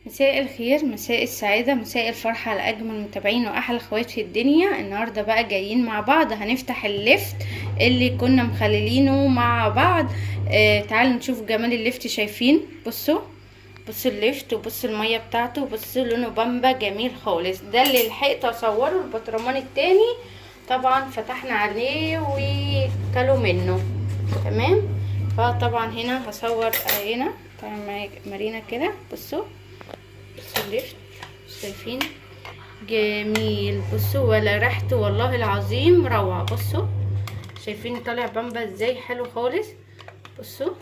مساء الخير، مساء السعادة، مساء الفرحة لأجمل متابعين وأحلى اخوات في الدنيا. النهاردة بقى جايين مع بعض هنفتح الليفت اللي كنا مخللينه مع بعض. تعالوا نشوف جمال الليفت. شايفين؟ بصوا الليفت وبصوا المية بتاعته، بصوا لونه بامبا جميل خالص. ده اللي لحقت اصوره. البطرمان التاني طبعا فتحنا عليه وكلوا منه. تمام. فطبعا هنا هصور هنا. طبعا مارينا كده. بصوا الليفت، شايفين؟ جميل. بصوا ولا ريحته والله العظيم روعة. بصوا شايفين طالع بامبا ازاي؟ حلو خالص. بصوا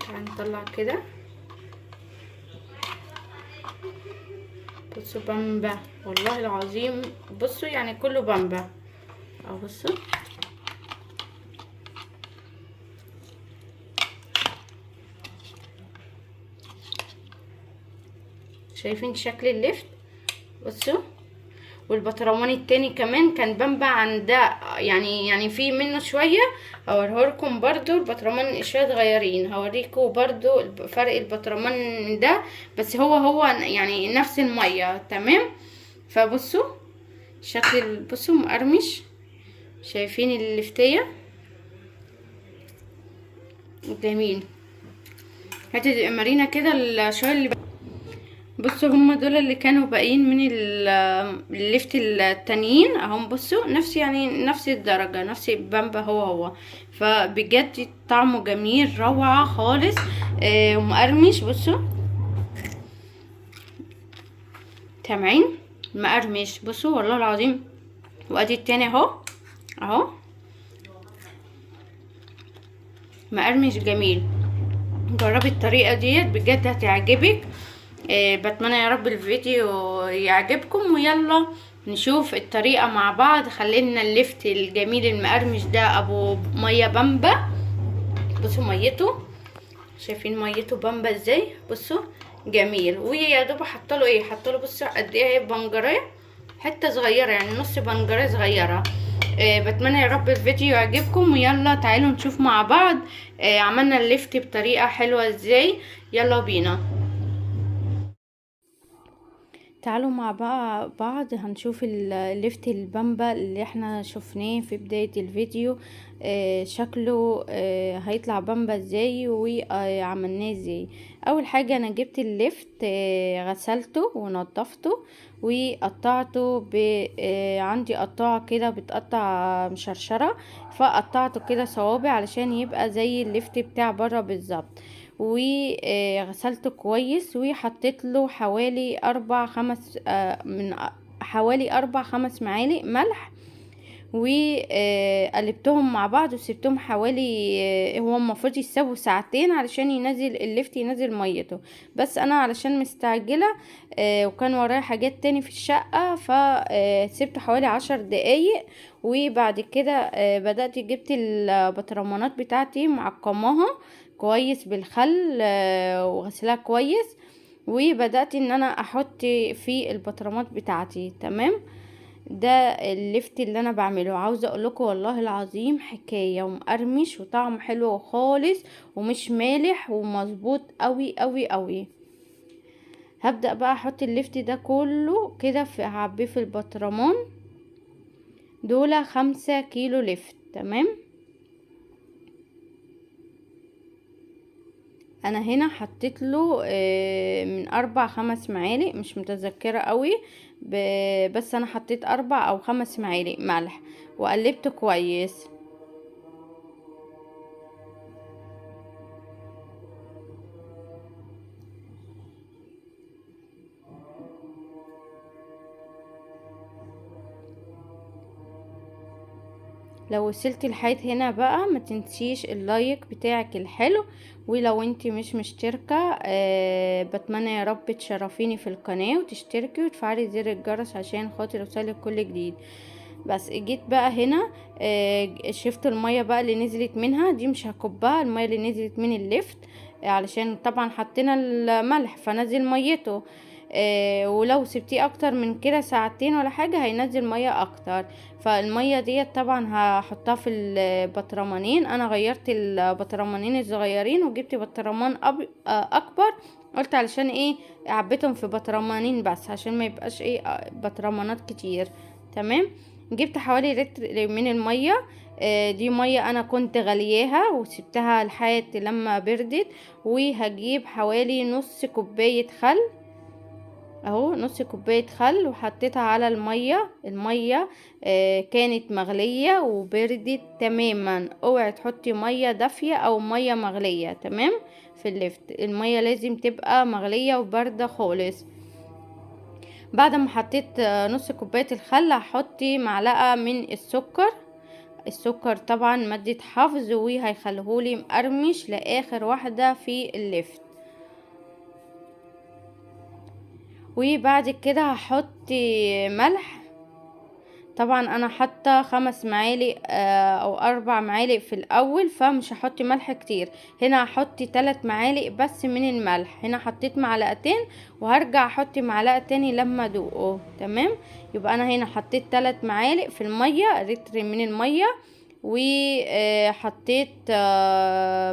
هنطلع كده. بصوا بامبا والله العظيم. بصوا يعني كله بامبا اهو. بصوا شايفين شكل الليفت؟ بصوا. والبطرمان التاني كمان كان بامبا عن ده، يعني في منه شويه. هوريكم برضو البطرمان شويه صغيرين. هوريكم برضو فرق البطرمان ده، بس هو يعني نفس الميه. تمام. فبصوا شكل بصوا مقرمش. شايفين اللفتيه؟ جميل. هاتي مارينا كده شويه اللي بصوا هما دول اللي كانوا باقيين من الليفت التانيين اهم. بصوا نفس الدرجة، نفس البامبا هو. فبجد طعمه جميل روعة خالص. ومقرمش. بصوا سامعين؟ مقرمش. بصوا والله العظيم. وادي التاني اهو مقرمش جميل. جربي الطريقة ديت بجد هتعجبك. بتمنى يا رب الفيديو يعجبكم. ويلا نشوف الطريقة مع بعض. خلينا اللفت الجميل المقرمش ده ابو مية بامبا. بصوا ميته، شايفين ميته بامبا ازاي؟ بصوا جميل. ويا دوب حطله بصوا قد ايه بنجرية، حتة صغيرة يعني نص بنجرية صغيرة. بتمنى يا رب الفيديو يعجبكم. ويلا تعالوا نشوف مع بعض عملنا اللفت بطريقة حلوة ازاي. يلا بينا. تعالوا مع بعض هنشوف الليفت البامبا اللي احنا شفناه في بداية الفيديو. شكله هيطلع بامبا ازاي وعملناه ازاي. اول حاجة انا جبت الليفت، غسلته ونضفته وقطعته عندي قطاعة كده بتقطع مشرشرة. فقطعته كده صوابع علشان يبقى زي الليفت بتاع بره بالظبط. وغسلته كويس وحطيت له حوالي 4 5 من حوالي 4 5 معالق ملح. وقلبتهم مع بعض وسبتهم حوالي هو المفروض يسيبوا ساعتين علشان ينزل اللفت ينزل ميته. بس انا علشان مستعجلة وكان ورايا حاجات تاني في الشقة فسبته حوالي 10 دقايق. وبعد كده بدأت جبت البطرمانات بتاعتي معقماها كويس بالخل وغسلها كويس. وبدأت ان انا احط في البطرمات بتاعتي. تمام. ده اللفت اللي انا بعمله. عاوزه اقول لكم والله العظيم حكايه ومقرمش وطعم حلو خالص ومش مالح ومظبوط قوي قوي قوي. هبدأ بقى احط اللفت ده كله كده هعبيه في البطرمان. دول 5 كيلو لفت. تمام. انا هنا حطيت له من 4 5 معالق، مش متذكرة قوي. بس انا حطيت 4 أو 5 معالق ملح وقلبته كويس. لو وصلت لحد هنا بقى ما تنسيش اللايك بتاعك الحلو. ولو انت مش مشتركة بتمنى يا رب تشرفيني في القناة وتشتركي وتفعلي زر الجرس عشان خاطر يوصلك كل جديد. بس جيت بقى هنا شفت المية بقى اللي نزلت منها دي مش هكبها. المية اللي نزلت من اللفت علشان طبعا حطينا الملح فنزل ميته. ولو سبتيه اكتر من كده ساعتين ولا حاجة هينزل مية اكتر. فالمية ديت طبعا هحطها في البطرمانين. انا غيرت البطرمانين الصغيرين وجبت بطرمان اكبر قلت علشان ايه عبيتهم في بطرمانين بس عشان ما يبقاش ايه بطرمانات كتير. تمام. جبت حوالي لتر من المية. دي مية انا كنت غلياها وسبتها لحد لما بردت. وهجيب حوالي نص كوباية خل اهو، نص كوباية خل وحطيتها على المية كانت مغلية وبردت تماما. اوعي تحطي مية دافية او مية مغلية. تمام. في اللفت المية لازم تبقى مغلية وباردة خالص. بعد ما حطيت نص كوباية الخل هحطي معلقة من السكر. السكر طبعا مادة حفظ وهيخليهولي مقرمش لاخر واحدة في اللفت. وبعد كده هحط ملح. طبعا انا حاطه 5 معالق او 4 معالق في الاول، فمش هحط ملح كتير. هنا هحط 3 معالق بس من الملح. هنا حطيت معلقتين وهرجع احط معلقه تاني لما ادوقه. تمام. يبقى انا هنا حطيت 3 معالق في الميه، لتر من الميه. وحطيت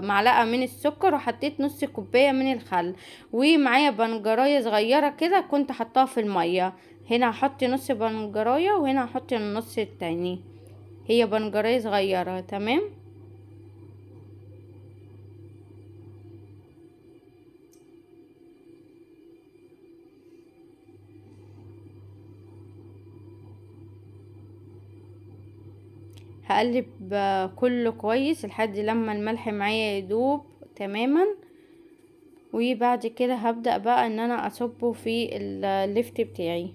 معلقه من السكر وحطيت نص كوبايه من الخل. ومعايا بنجرايه صغيره كده كنت حطاها في الميه. هنا هحط نص بنجرايه وهنا هحط النص التاني. هي بنجرايه صغيره. تمام. هقلب كله كويس لحد لما الملح معايا يدوب تماما. وبعد كده هبدأ بقى ان انا اصبه في اللفت بتاعي.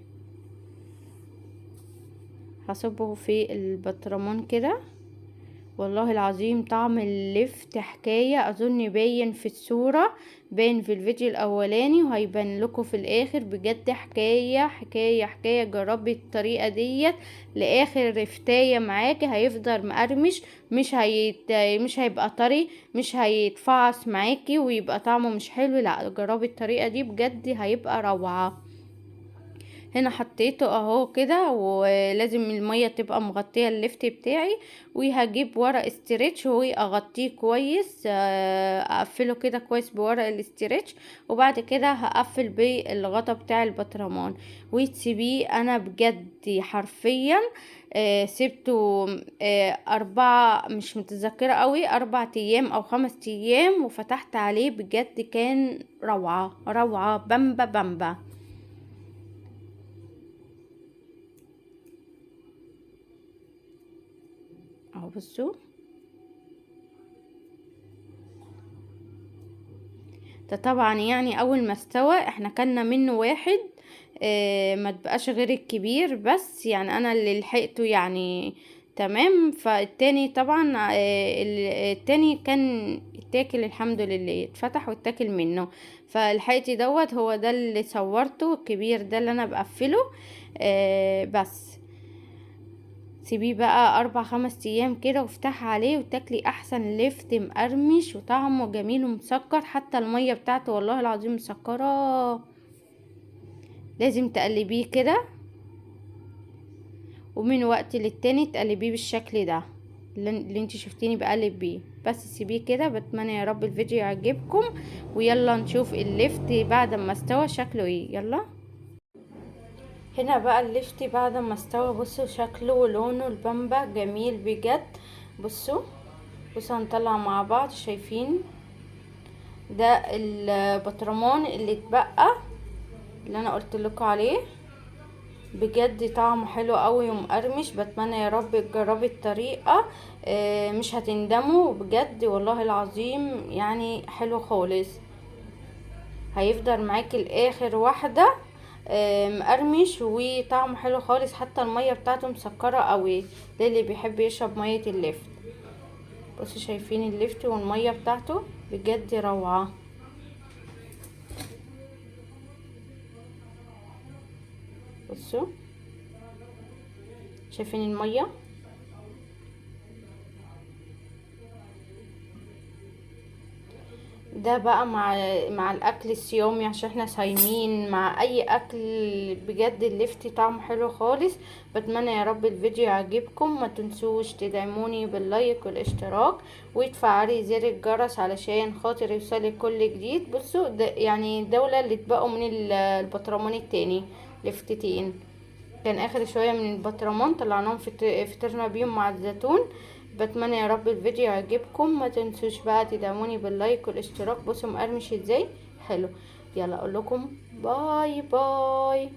هصبه في البطرمان كده. والله العظيم طعم اللفت حكاية. اظن باين في الصورة، باين في الفيديو الاولاني وهيبان لكم في الاخر. بجد حكاية حكاية حكاية. جربي الطريقة ديت لاخر رفتاية معاكي. هيفضل مقرمش، مش هيبقى طري، مش هيتفعص معاكي ويبقى طعمه مش حلو. لا، جربي الطريقة دي بجد هيبقى روعة. هنا حطيته اهو كده. ولازم المية تبقى مغطية اللفت بتاعي. وهجيب ورق استرتش واغطيه كويس، اقفله كده كويس بورق الاسترتش. وبعد كده هقفل بالغطا بتاع البطرمان وتسيبيه. انا بجد حرفيا سبته 4، مش متذكرة قوي، 4 ايام او 5 ايام وفتحت عليه. بجد كان روعة روعة بامبا بامبا. اهو بصوا. ده طبعا يعني اول ما استوى احنا كلنا منه واحد. ما تبقاش غير الكبير بس يعني انا اللي لحقته يعني. تمام. فالتاني طبعا التاني كان اتاكل الحمد لله، اتفتح واتاكل منه. فالحقتي دوت هو ده اللي صورته. الكبير ده اللي انا بقفله. بس سيبيه بقى 4 5 ايام كده وافتحي عليه وتاكلي احسن لفت مقرمش وطعمه جميل ومسكر. حتى المية بتاعته والله العظيم مسكرة. لازم تقلبيه كده ومن وقت للتاني تقلبيه بالشكل ده اللي انت شفتيني بقلب بيه. بس سيبيه كده. بتمنى يا رب الفيديو يعجبكم. ويلا نشوف اللفت بعد ما استوى شكله ايه. يلا. هنا بقى اللفت بعد ما استوى. بصوا شكله ولونه البامبا جميل بجد. بصوا هنطلع مع بعض. شايفين ده البطرمان اللي اتبقى اللي انا قلت لكم عليه. بجد طعمه حلو قوي ومقرمش. بتمنى يا رب تجربي الطريقة. مش هتندموا بجد والله العظيم. يعني حلو خالص. هيفضل معاكي لاخر واحدة مقرمش وطعمه حلو خالص. حتى المية بتاعته مسكرة قوي. ده اللي بيحب يشرب مية اللفت. بصوا شايفين اللفت والمية بتاعته بجد روعة. بصوا شايفين المية. ده بقى مع الاكل الصيامي، عشان احنا صايمين، مع اي اكل بجد اللفتي طعمه حلو خالص. بتمنى يا رب الفيديو يعجبكم، ما تنسوش تدعموني باللايك والاشتراك وتفعلي زر الجرس علشان خاطر يوصلك كل جديد. بصوا ده يعني الدولة اللي اتبقوا من البطرمان التاني لفتتين، كان اخر شوية من البطرمان طلعناهم فطرنا بيهم مع الزيتون. بتمنى يا رب الفيديو يعجبكم، ما تنسوش بقى تدعموني باللايك والاشتراك. بصوا مقرمش ازاي حلو. يلا اقول لكم باي باي.